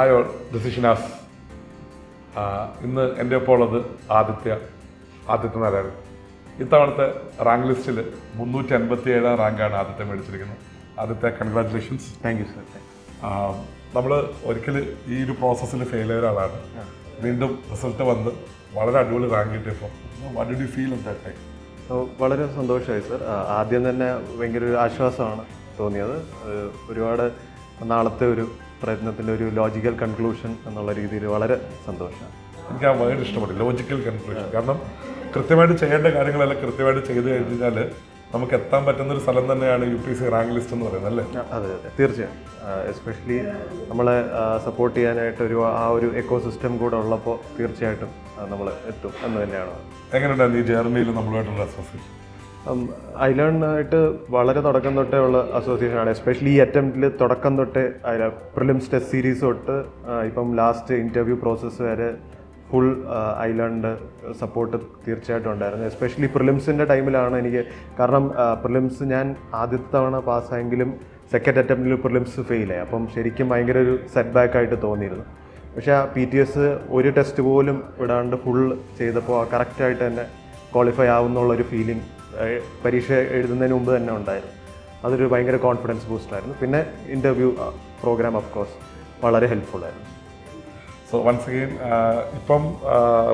Hi all, this is Shinas. ഇന്ന് എൻ്റെ ഒപ്പം ഉള്ളത് ആദിത്യ നാരായണൻ. ഇത്തവണത്തെ റാങ്ക് ലിസ്റ്റിൽ 357 റാങ്കാണ് ആദിത്യ മേടിച്ചിരിക്കുന്നത്. Aditya, congratulations. Thank you sir. നമ്മൾ ഒരിക്കൽ ഈ ഒരു പ്രോസസ്സിൽ ഫെയിൽ ആയ ഒരാളാണ്. വീണ്ടും റിസൾട്ട് വന്ന് വളരെ അടിപൊളി റാങ്ക് കിട്ടിയപ്പോൾ what did you feel in that time? വളരെ സന്തോഷമായി സർ. ആദ്യം തന്നെ ഭയങ്കര ഒരു ആശ്വാസമാണ് തോന്നിയത്. ഒരുപാട് നാളത്തെ ഒരു പ്രയത്നത്തിൻ്റെ ഒരു ലോജിക്കൽ കൺക്ലൂഷൻ എന്നുള്ള രീതിയിൽ വളരെ സന്തോഷമാണ്. എനിക്ക് ആ വേർഡ് ഇഷ്ടപ്പെട്ടു, ലോജിക്കൽ കൺക്ലൂഷൻ. കാരണം കൃത്യമായിട്ട് ചെയ്യേണ്ട കാര്യങ്ങളെല്ലാം കൃത്യമായിട്ട് ചെയ്ത് കഴിഞ്ഞാൽ നമുക്ക് എത്താൻ പറ്റുന്നൊരു സ്ഥലം തന്നെയാണ് UPSC റാങ്ക് ലിസ്റ്റ് എന്ന് പറയുന്നത്, അല്ലേ? അതെ, തീർച്ചയായും. എസ്പെഷ്യലി നമ്മളെ സപ്പോർട്ട് ചെയ്യാനായിട്ട് ആ ഒരു എക്കോസിസ്റ്റം കൂടെ ഉള്ളപ്പോൾ തീർച്ചയായിട്ടും നമ്മൾ എത്തും എന്ന് തന്നെയാണ്. എങ്ങനെയുണ്ടായിരുന്നു ഈ ജേർണിയിൽ നമ്മളുമായിട്ടുള്ള അസോസിയേഷൻ? ഐലേണായിട്ട് വളരെ തുടക്കം തൊട്ടേ ഉള്ള അസോസിയേഷനാണ്. എസ്പെഷ്യലി ഈ അറ്റംപ്റ്റിൽ തുടക്കം തൊട്ടേ പ്രിലിംസ് ടെസ്റ്റ് സീരീസ് തൊട്ട് ഇപ്പം ലാസ്റ്റ് ഇൻ്റർവ്യൂ പ്രോസസ്സ് വരെ ഫുൾ ഐലൻഡ് സപ്പോർട്ട് തീർച്ചയായിട്ടും ഉണ്ടായിരുന്നു. എസ്പെഷ്യലി പ്രിലിംസിൻ്റെ ടൈമിലാണ് എനിക്ക്. കാരണം പ്രിലിംസ് ഞാൻ ആദ്യത്തെ തവണ പാസ്സായെങ്കിലും സെക്കൻഡ് അറ്റംപ്റ്റിൽ പ്രിലിംസ് ഫെയിലായി. അപ്പം ശരിക്കും ഭയങ്കര ഒരു സെറ്റ് ബാക്ക് ആയിട്ട് തോന്നിയിരുന്നു. പക്ഷേ ആ PTS ഒരു ടെസ്റ്റ് പോലും വിടാണ്ട് ഫുൾ ചെയ്തപ്പോൾ കറക്റ്റായിട്ട് തന്നെ ക്വാളിഫൈ ആവുന്നുള്ളൊരു ഫീലിംഗ് പരീക്ഷ എഴുതുന്നതിന് മുമ്പ് തന്നെ ഉണ്ടായിരുന്നു. അതൊരു ഭയങ്കര കോൺഫിഡൻസ് ബൂസ്റ്ററായിരുന്നു. പിന്നെ ഇൻ്റർവ്യൂ പ്രോഗ്രാം ഓഫ് കോഴ്സ് വളരെ ഹെൽപ്ഫുൾ ആയിരുന്നു. സോ വൺസ് അഗെയിൻ ഇപ്പം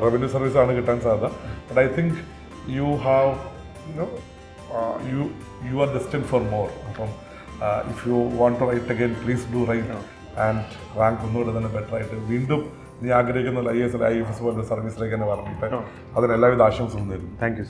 റവന്യൂ സർവീസ് ആണ് കിട്ടാൻ സാധ്യത. But I think you have you are destined for more. അപ്പം if you want to write again, please do write and rank ഒന്നുകൂടെ തന്നെ better ആയിട്ട് വീണ്ടും നീ ആഗ്രഹിക്കുന്ന IAS IFS പോലൊരു സർവീസിലേക്ക് തന്നെ പറഞ്ഞിട്ട് അതിന് എല്ലാവിധ ആശംസകളും നേരുന്നു. Thank you.